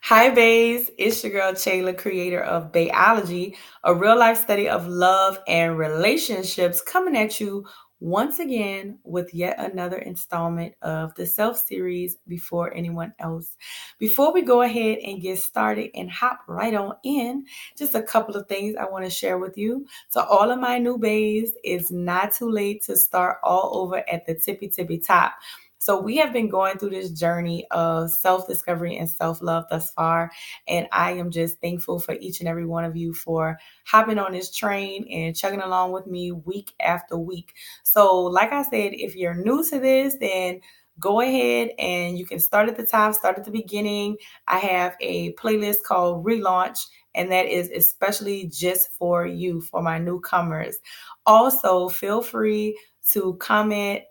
Hi, Baes. It's your girl, Chaila, creator of Baeology, a real life study of love and relationships, coming at you once again with yet another installment of the self series Before Anyone Else. Before we go ahead and get started and hop right on in, just a couple of things I want to share with you. To all of my new Baes, it's not too late to start all over at the tippy top. So we have been going through this journey of self-discovery and self-love thus far. And I am just thankful for each and every one of you for hopping on this train and chugging along with me week after week. So like I said, if you're new to this, then go ahead and you can start at the top, start at the beginning. I have a playlist called Relaunch, and that is especially just for you, for my newcomers. Also, feel free to comment,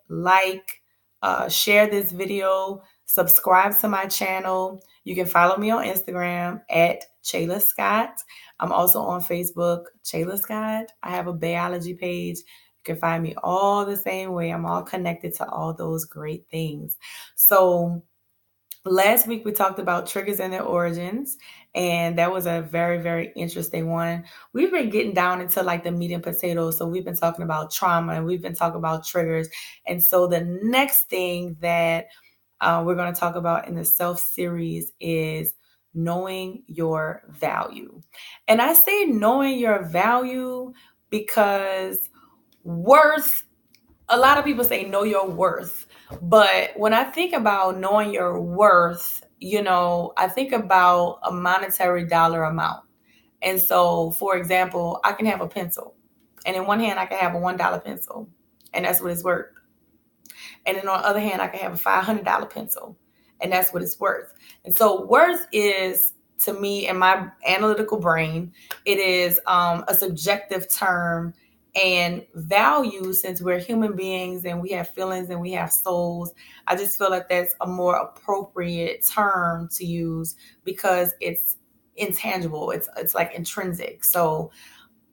share this video, subscribe to my channel. You can follow me on Instagram at Chaila Scott. I'm also on Facebook, Chaila Scott. I have a Baeology page. You can find me all the same way. I'm all connected to all those great things. So last week we talked about triggers and their origins, and that was a very, very interesting one. We've been getting down into like the meat and potatoes. So we've been talking about trauma and we've been talking about triggers. And so the next thing that we're going to talk about in the self series is knowing your value. And I say knowing your value because worth, a lot of people say know your worth. But when I think about knowing your worth, I think about a monetary dollar amount. And so, for example, I can have a pencil, and in one hand, I can have a $1 pencil, and that's what it's worth. And then on the other hand, I can have a $500 pencil, and that's what it's worth. And so, worth is, to me, in my analytical brain, it is a subjective term. And value, since we're human beings and we have feelings and we have souls, I just feel like that's a more appropriate term to use because it's intangible. It's like intrinsic. So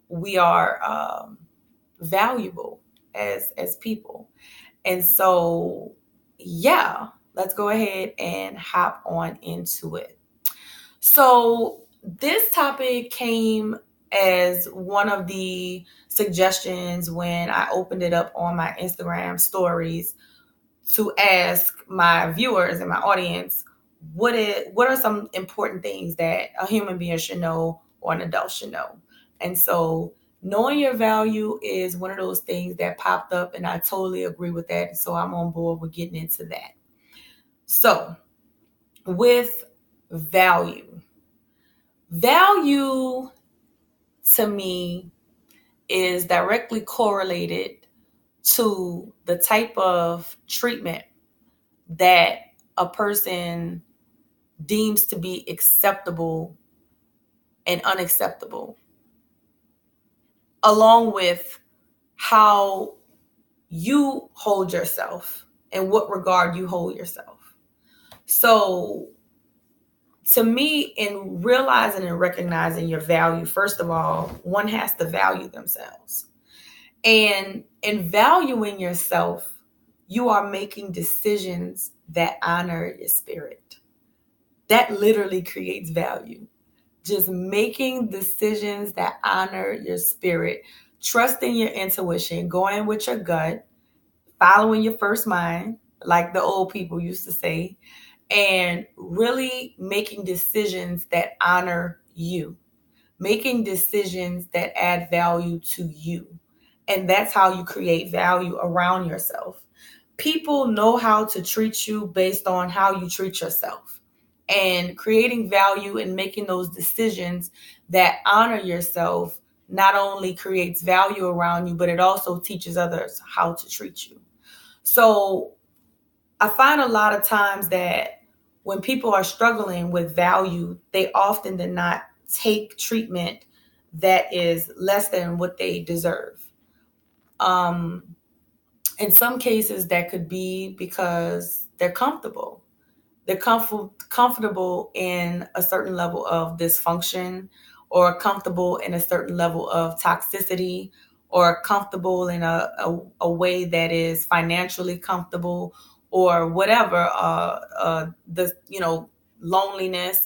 we are valuable as people. And so, yeah, let's go ahead and hop on into it. So this topic came as one of the suggestions when I opened it up on my Instagram stories to ask my viewers and my audience what are some important things that a human being should know or an adult should know. And so knowing your value is one of those things that popped up, and I totally agree with that. So I'm on board with getting into that. So with value to me is directly correlated to the type of treatment that a person deems to be acceptable and unacceptable, along with how you hold yourself and what regard you hold yourself. So to me, in realizing and recognizing your value, first of all, one has to value themselves. And in valuing yourself, you are making decisions that honor your spirit. That literally creates value. Just making decisions that honor your spirit, trusting your intuition, going with your gut, following your first mind, like the old people used to say, and really making decisions that honor you, making decisions that add value to you. And that's how you create value around yourself. People know how to treat you based on how you treat yourself. And creating value and making those decisions that honor yourself not only creates value around you, but it also teaches others how to treat you. So I find a lot of times that when people are struggling with value, they often do not take treatment that is less than what they deserve. Um, in some cases, that could be because they're comfortable. They're comfortable in a certain level of dysfunction, or comfortable in a certain level of toxicity, or comfortable in a way that is financially comfortable, or whatever, the loneliness.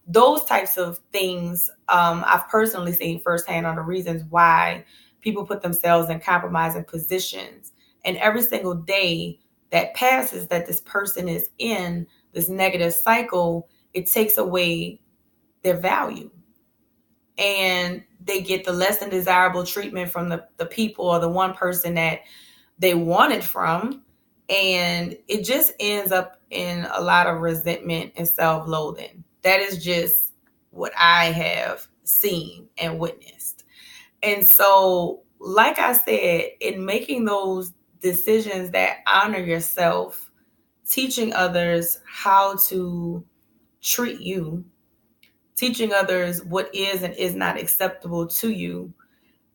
those types of things, I've personally seen firsthand are the reasons why people put themselves in compromising positions. And every single day that passes that this person is in this negative cycle, it takes away their value. And they get the less than desirable treatment from the people or the one person that they wanted from. And it just ends up in a lot of resentment and self-loathing. That is just what I have seen and witnessed. And so, like I said, in making those decisions that honor yourself, teaching others how to treat you, teaching others what is and is not acceptable to you,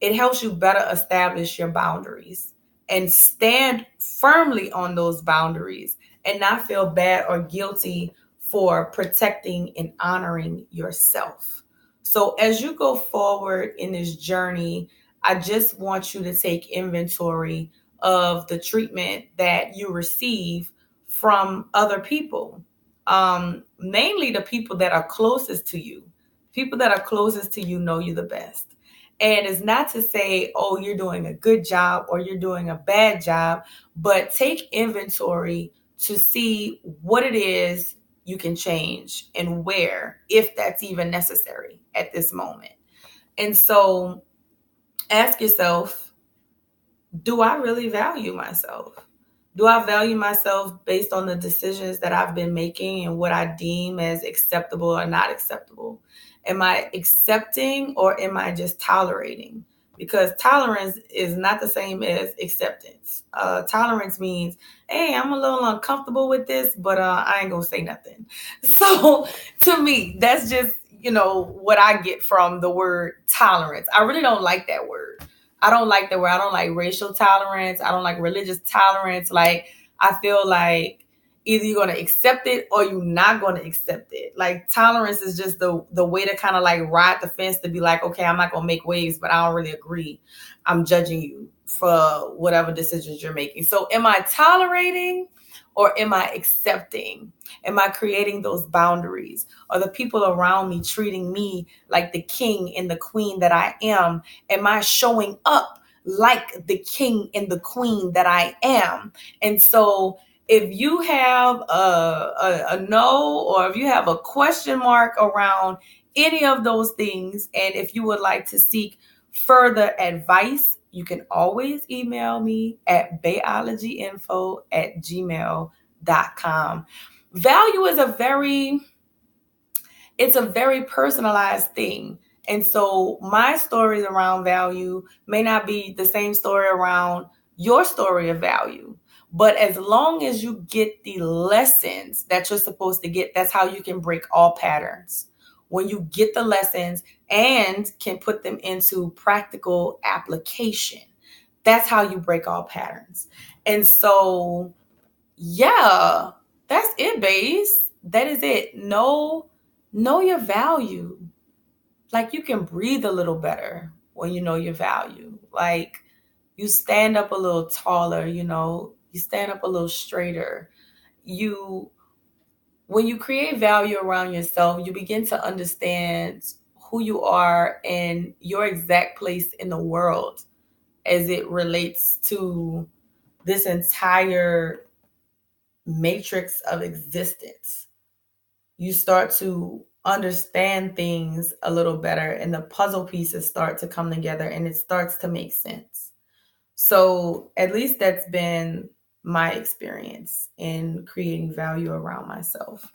it helps you better establish your boundaries and stand firmly on those boundaries and not feel bad or guilty for protecting and honoring yourself. So, as you go forward in this journey, I just want you to take inventory of the treatment that you receive from other people, mainly the people that are closest to you. People that are closest to you know you the best. And it's not to say, oh, you're doing a good job or you're doing a bad job, but take inventory to see what it is you can change and where, if that's even necessary at this moment. And so ask yourself, do I really value myself? Do I value myself based on the decisions that I've been making and what I deem as acceptable or not acceptable? Am I accepting or am I just tolerating? Because tolerance is not the same as acceptance. Tolerance means, hey, I'm a little uncomfortable with this, but I ain't gonna say nothing. So to me, that's just, what I get from the word tolerance. I really don't like that word. I don't like the word. I don't like racial tolerance. I don't like religious tolerance. Like, I feel like either you're going to accept it or you're not going to accept it. Like, tolerance is just the way to kind of like ride the fence to be like, okay, I'm not going to make waves, but I don't really agree. I'm judging you for whatever decisions you're making. So am I tolerating or am I accepting? Am I creating those boundaries? Are the people around me treating me like the king and the queen that I am? Am I showing up like the king and the queen that I am? And so if you have a no, or if you have a question mark around any of those things, and if you would like to seek further advice, you can always email me at baeologyinfo@gmail.com. Value is it's a very personalized thing. And so my stories around value may not be the same story around your story of value. But as long as you get the lessons that you're supposed to get, that's how you can break all patterns. When you get the lessons and can put them into practical application, that's how you break all patterns. And so, yeah, that's it, Baes. That is it. Know your value. Like, you can breathe a little better when you know your value. Like, you stand up a little taller, you stand up a little straighter. When you create value around yourself, you begin to understand who you are and your exact place in the world as it relates to this entire matrix of existence. You start to understand things a little better and the puzzle pieces start to come together and it starts to make sense. So at least that's been my experience in creating value around myself.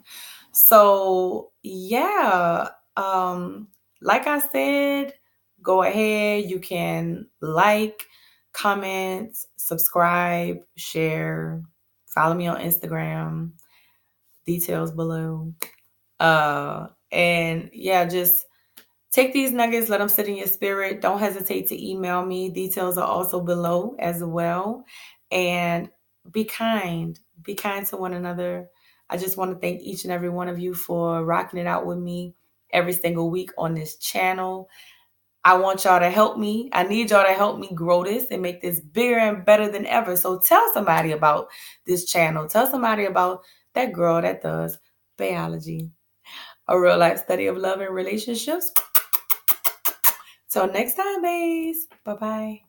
So yeah, like I said, go ahead. You can like, comment, subscribe, share, follow me on Instagram. Details below. And yeah, just take these nuggets, let them sit in your spirit. Don't hesitate to email me. Details are also below as well. And be kind. Be kind to one another. I just want to thank each and every one of you for rocking it out with me every single week on this channel. I want y'all to help me. I need y'all to help me grow this and make this bigger and better than ever. So tell somebody about this channel. Tell somebody about that girl that does Baeology. A real life study of love and relationships. Till next time, Baes. Bye-bye.